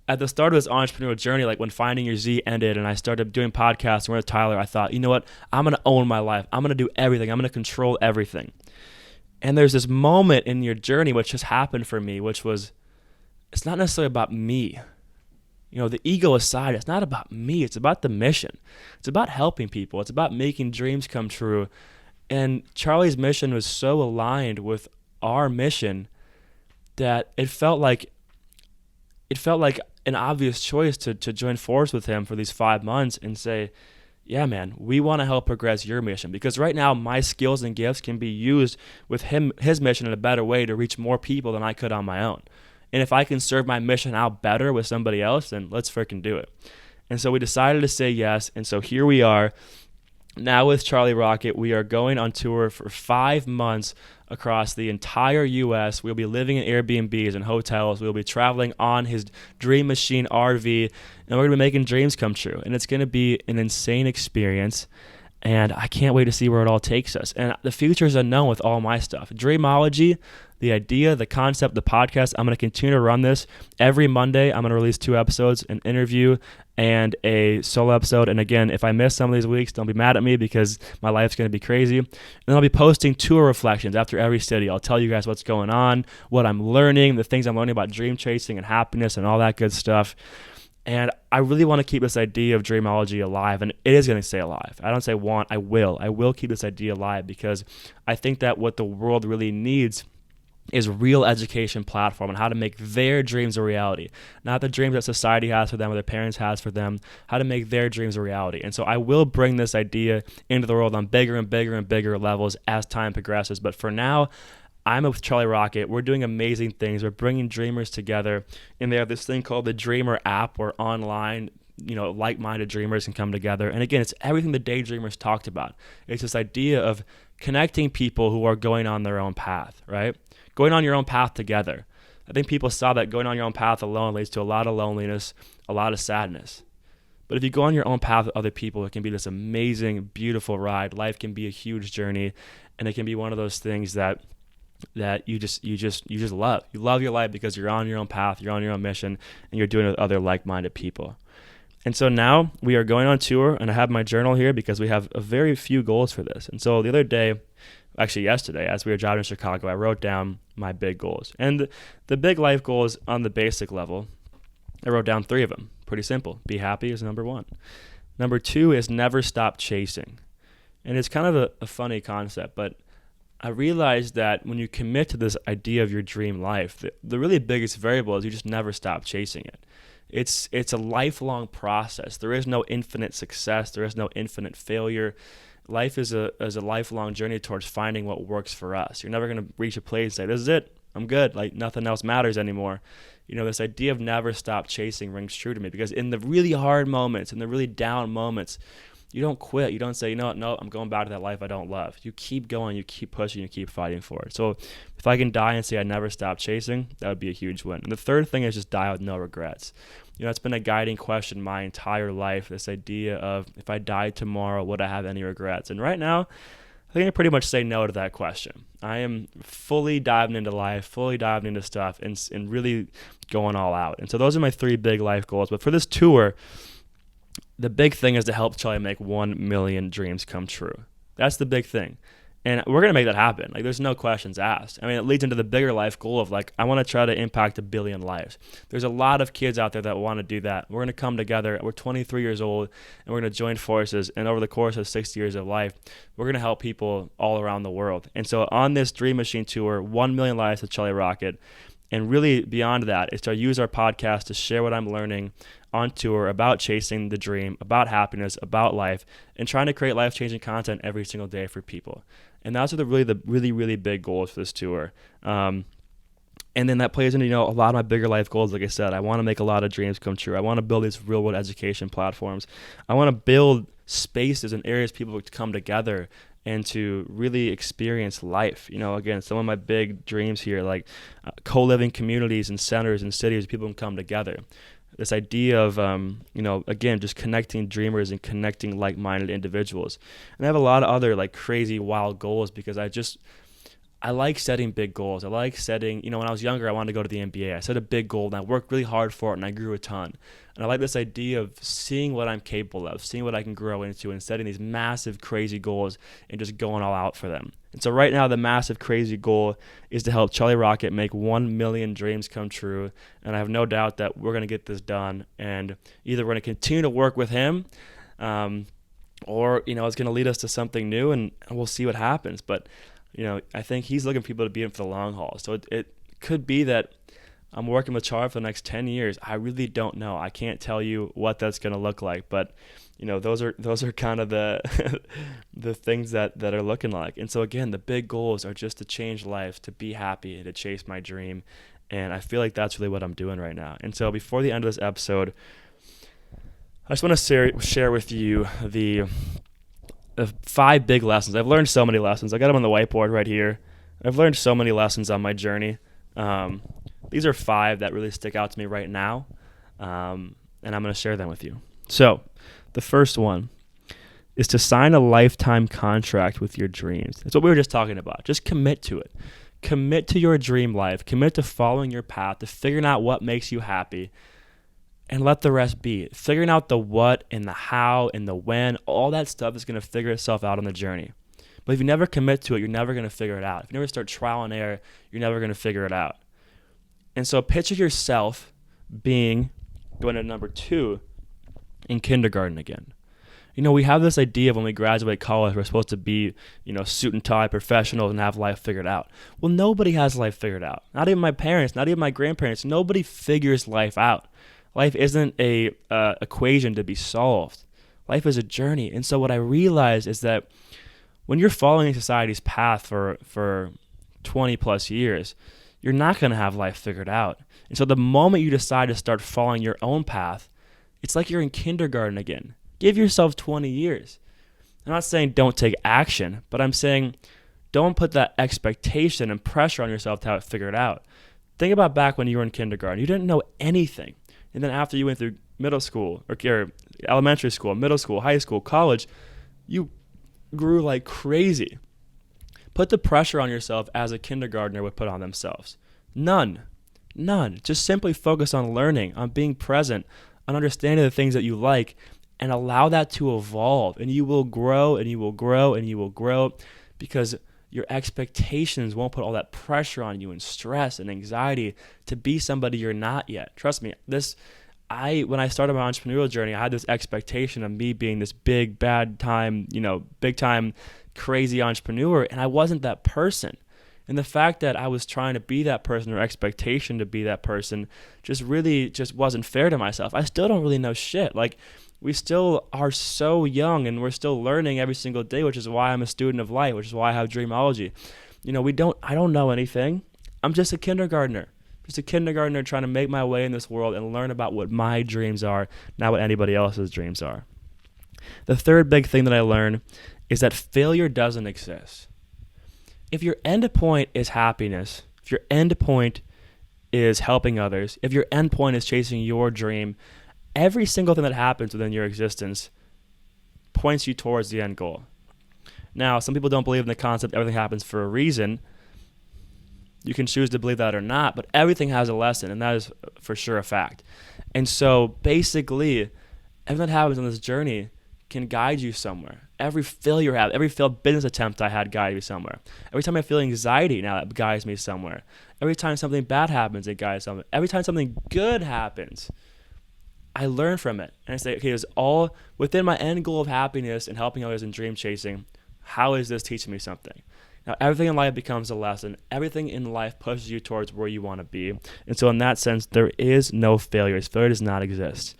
at the start of this entrepreneurial journey, like when Finding Your Z ended and I started doing podcasts with Tyler, I thought, you know what? I'm going to own my life. I'm going to do everything. I'm going to control everything. And there's this moment in your journey which has happened for me, which was, it's not necessarily about me. You know, the ego aside, it's not about me. It's about the mission. It's about helping people. It's about making dreams come true. And Charlie's mission was so aligned with our mission that it felt like an obvious choice to join force with him for these 5 months and say, "Yeah, man, we want to help progress your mission." Because right now, my skills and gifts can be used with his mission in a better way to reach more people than I could on my own. And if I can serve my mission out better with somebody else, then let's freaking do it. And so we decided to say yes. And so here we are. Now with Charlie Rocket, we are going on tour for 5 months across the entire U.S. We'll be living in Airbnbs and hotels. We'll be traveling on his Dream Machine RV, and we're going to be making dreams come true. And it's going to be an insane experience, and I can't wait to see where it all takes us. And the future is unknown with all my stuff. Dreamology, the idea, the concept, the podcast, I'm going to continue to run this. Every Monday, I'm going to release 2 episodes, an interview and a solo episode. And again, if I miss some of these weeks, don't be mad at me because my life's going to be crazy. And then I'll be posting tour reflections after every city. I'll tell you guys what's going on, what I'm learning, the things I'm learning about dream chasing and happiness and all that good stuff. And I really want to keep this idea of Dreamology alive, and it is going to stay alive. I don't say want, I will. I will keep this idea alive because I think that what the world really needs is real education platform on how to make their dreams a reality, not the dreams that society has for them or their parents has for them, how to make their dreams a reality. And so I will bring this idea into the world on bigger and bigger and bigger levels as time progresses. But for now, I'm with Charlie Rocket. We're doing amazing things. We're bringing dreamers together, and they have this thing called the Dreamer app where online, like-minded dreamers can come together. And again, it's everything the Daydreamers talked about. It's this idea of connecting people who are going on their own path, right? Going on your own path together. I think people saw that going on your own path alone leads to a lot of loneliness, a lot of sadness. But if you go on your own path with other people, it can be this amazing, beautiful ride. Life can be a huge journey, and it can be one of those things that you just love. You love your life because you're on your own path, you're on your own mission, and you're doing it with other like-minded people. And so now we are going on tour, and I have my journal here because we have a very few goals for this. And so the other day, actually yesterday, as we were driving to Chicago, I wrote down my big goals. And the big life goals on the basic level, I wrote down 3 of them. Pretty simple. Be happy is number 1. Number 2 is never stop chasing. And it's kind of a funny concept, but I realized that when you commit to this idea of your dream life, the really biggest variable is you just never stop chasing it. It's a lifelong process. There is no infinite success. There is no infinite failure. Life is a lifelong journey towards finding what works for us. You're never going to reach a place and say, this is it, I'm good, like nothing else matters anymore. This idea of never stop chasing rings true to me, because in the really hard moments, in the really down moments, you don't quit. You don't say, no, I'm going back to that life I don't love. You keep going, you keep pushing, you keep fighting for it. So if I can die and say I never stopped chasing, that would be a huge win. And the third thing is just die with no regrets. It's been a guiding question my entire life, this idea of, if I died tomorrow, would I have any regrets? And right now, I think I pretty much say no to that question. I am fully diving into life, fully diving into stuff, and really going all out. And so those are my 3 big life goals. But for this tour, the big thing is to help Charlie make 1 million dreams come true. That's the big thing. And we're going to make that happen. Like, there's no questions asked. I mean, it leads into the bigger life goal of, like, I want to try to impact 1 billion lives. There's a lot of kids out there that want to do that. We're going to come together. We're 23 years old, and we're going to join forces. And over the course of 60 years of life, we're going to help people all around the world. And so on this Dream Machine tour, 1 million lives with Charlie Rocket, and really beyond that is to use our podcast to share what I'm learning on tour about chasing the dream, about happiness, about life, and trying to create life-changing content every single day for people. And those are the really big goals for this tour. And then that plays into, a lot of my bigger life goals. Like I said, I want to make a lot of dreams come true. I want to build these real-world education platforms. I want to build spaces and areas people to come together and to really experience life. Again, some of my big dreams here, like co-living communities and centers and cities where people can come together. This idea of, again, just connecting dreamers and connecting like-minded individuals. And I have a lot of other like crazy, wild goals, because I like setting big goals. I like setting, when I was younger, I wanted to go to the NBA. I set a big goal and I worked really hard for it and I grew a ton. And I like this idea of seeing what I'm capable of, seeing what I can grow into, and setting these massive, crazy goals and just going all out for them. And so right now, the massive, crazy goal is to help Charlie Rocket make 1 million dreams come true. And I have no doubt that we're going to get this done. And either we're going to continue to work with him, or, it's going to lead us to something new, and we'll see what happens. But I think he's looking for people to be in for the long haul. So it could be that I'm working with Charlie for the next 10 years. I really don't know. I can't tell you what that's going to look like, but those are kind of the the things that are looking like. And so again, the big goals are just to change lives, to be happy, and to chase my dream. And I feel like that's really what I'm doing right now. And so before the end of this episode, I just want to share with you the 5 big lessons. I've learned so many lessons. I got them on the whiteboard right here. I've learned so many lessons on my journey. These are 5 that really stick out to me right now, and I'm going to share them with you. So the first one is to sign a lifetime contract with your dreams. That's what we were just talking about. Just commit to it. Commit to your dream life. Commit to following your path, to figuring out what makes you happy, and let the rest be. Figuring out the what and the how and the when, all that stuff is going to figure itself out on the journey. But if you never commit to it, you're never going to figure it out. If you never start trial and error, you're never going to figure it out. And so picture yourself being, going to number 2, in kindergarten again. We have this idea of when we graduate college, we're supposed to be, suit and tie professionals and have life figured out. Well, nobody has life figured out. Not even my parents, not even my grandparents. Nobody figures life out. Life isn't a equation to be solved. Life is a journey. And so what I realized is that when you're following society's path for 20 plus years, you're not going to have life figured out. And so the moment you decide to start following your own path, it's like you're in kindergarten again. Give yourself 20 years. I'm not saying don't take action, but I'm saying don't put that expectation and pressure on yourself to have it figured out. Think about back when you were in kindergarten. You didn't know anything. And then after you went through middle school, or elementary school, middle school, high school, college, you grew like crazy. Put the pressure on yourself as a kindergartner would put on themselves. None. Just simply focus on learning, on being present, on understanding the things that you like, and allow that to evolve. And you will grow, and you will grow, and you will grow, because your expectations won't put all that pressure on you and stress and anxiety to be somebody you're not yet. Trust me, when I started my entrepreneurial journey, I had this expectation of me being this big, big time crazy entrepreneur, and I wasn't that person. And the fact that I was trying to be that person or expectation to be that person just really just wasn't fair to myself. I still don't really know shit. Like, we still are so young and we're still learning every single day, which is why I'm a student of life, which is why I have Dreamology. I don't know anything. I'm just a kindergartner. Just a kindergartner trying to make my way in this world and learn about what my dreams are, not what anybody else's dreams are. The third big thing that I learned is that failure doesn't exist. If your end point is happiness, if your end point is helping others, if your end point is chasing your dream, every single thing that happens within your existence points you towards the end goal. Now, some people don't believe in the concept everything happens for a reason. You can choose to believe that or not, but everything has a lesson, and that is for sure a fact. And so basically, everything that happens on this journey can guide you somewhere. Every failure I had, every failed business attempt I had guided me somewhere. Every time I feel anxiety now, that guides me somewhere. Every time something bad happens, it guides somewhere. Every time something good happens, I learn from it. And I say, okay, it's all within my end goal of happiness and helping others in dream chasing. How is this teaching me something? Now, everything in life becomes a lesson. Everything in life pushes you towards where you want to be. And so in that sense, there is no failures. Failure does not exist.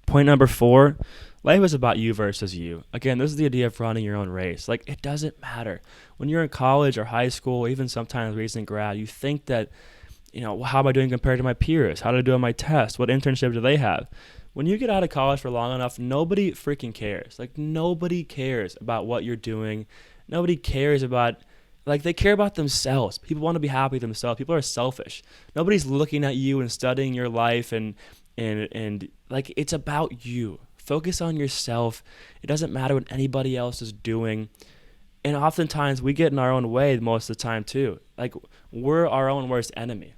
Point number 4, life is about you versus you. Again, this is the idea of running your own race. Like, it doesn't matter. When you're in college or high school, or even sometimes recent grad, you think that, how am I doing compared to my peers? How did I do on my test? What internship do they have? When you get out of college for long enough, nobody freaking cares. Like, nobody cares about what you're doing. Nobody cares about, they care about themselves. People want to be happy themselves. People are selfish. Nobody's looking at you and studying your life and it's about you. Focus on yourself. It doesn't matter what anybody else is doing. And oftentimes we get in our own way most of the time too. Like, we're our own worst enemy.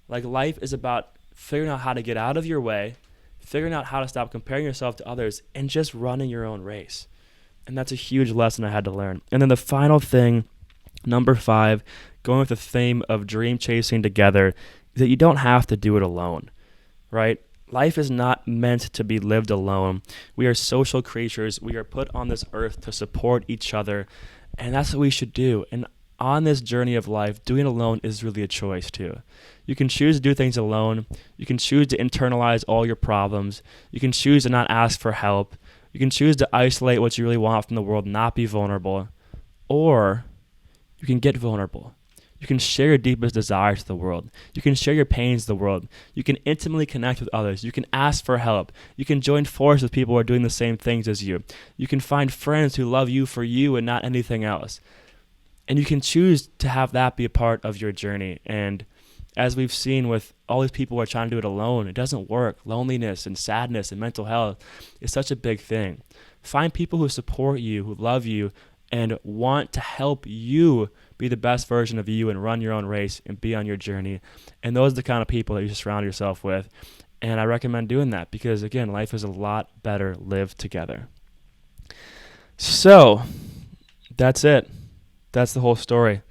Like, life is about figuring out how to get out of your way, figuring out how to stop comparing yourself to others, and just running your own race. And that's a huge lesson I had to learn. And then the final thing, number 5, going with the theme of dream chasing together, is that you don't have to do it alone, right? Life is not meant to be lived alone. We are social creatures. We are put on this earth to support each other, and that's what we should do. And on this journey of life, doing it alone is really a choice too. You can choose to do things alone. You can choose to internalize all your problems. You can choose to not ask for help. You can choose to isolate what you really want from the world, not be vulnerable. Or you can get vulnerable. You can share your deepest desires to the world. You can share your pains to the world. You can intimately connect with others. You can ask for help. You can join forces with people who are doing the same things as you. You can find friends who love you for you and not anything else. And you can choose to have that be a part of your journey. And as we've seen with all these people who are trying to do it alone, it doesn't work. Loneliness and sadness and mental health is such a big thing. Find people who support you, who love you, and want to help you be the best version of you and run your own race and be on your journey. And those are the kind of people that you surround yourself with. And I recommend doing that because, again, life is a lot better lived together. So that's it. That's the whole story.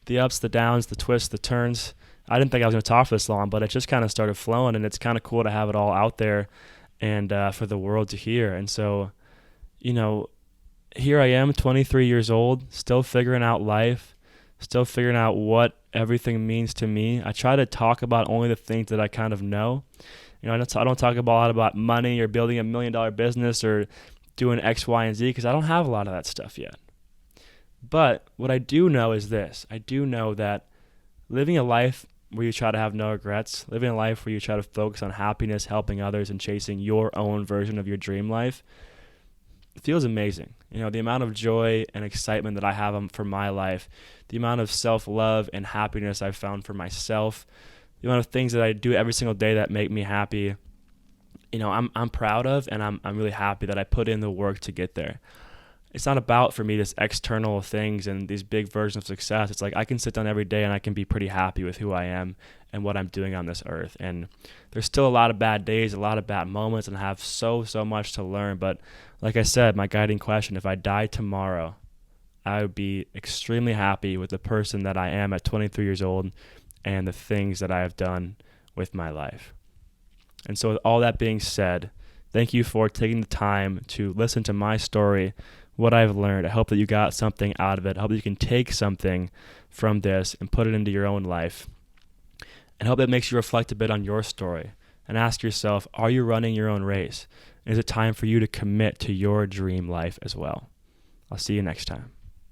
The ups, the downs, the twists, the turns. I didn't think I was going to talk for this long, but it just kind of started flowing, and it's kind of cool to have it all out there and for the world to hear. And so, here I am, 23 years old, still figuring out life, still figuring out what everything means to me. I try to talk about only the things that I kind of know. I don't talk a lot about money or building $1 million business or doing X, Y, and Z because I don't have a lot of that stuff yet. But what I do know is this. I do know that living a life where you try to have no regrets, living a life where you try to focus on happiness, helping others, and chasing your own version of your dream life, it feels amazing. The amount of joy and excitement that I have for my life, the amount of self-love and happiness I've found for myself, the amount of things that I do every single day that make me happy, I'm proud of, and I'm really happy that I put in the work to get there. It's not about, for me, this external things and these big versions of success. It's like I can sit down every day and I can be pretty happy with who I am and what I'm doing on this earth. And there's still a lot of bad days, a lot of bad moments, and I have so much to learn. But like I said, my guiding question, if I die tomorrow, I would be extremely happy with the person that I am at 23 years old and the things that I have done with my life. And so with all that being said, thank you for taking the time to listen to my story, what I've learned. I hope that you got something out of it. I hope that you can take something from this and put it into your own life. And I hope that makes you reflect a bit on your story and ask yourself, are you running your own race? Is it time for you to commit to your dream life as well? I'll see you next time.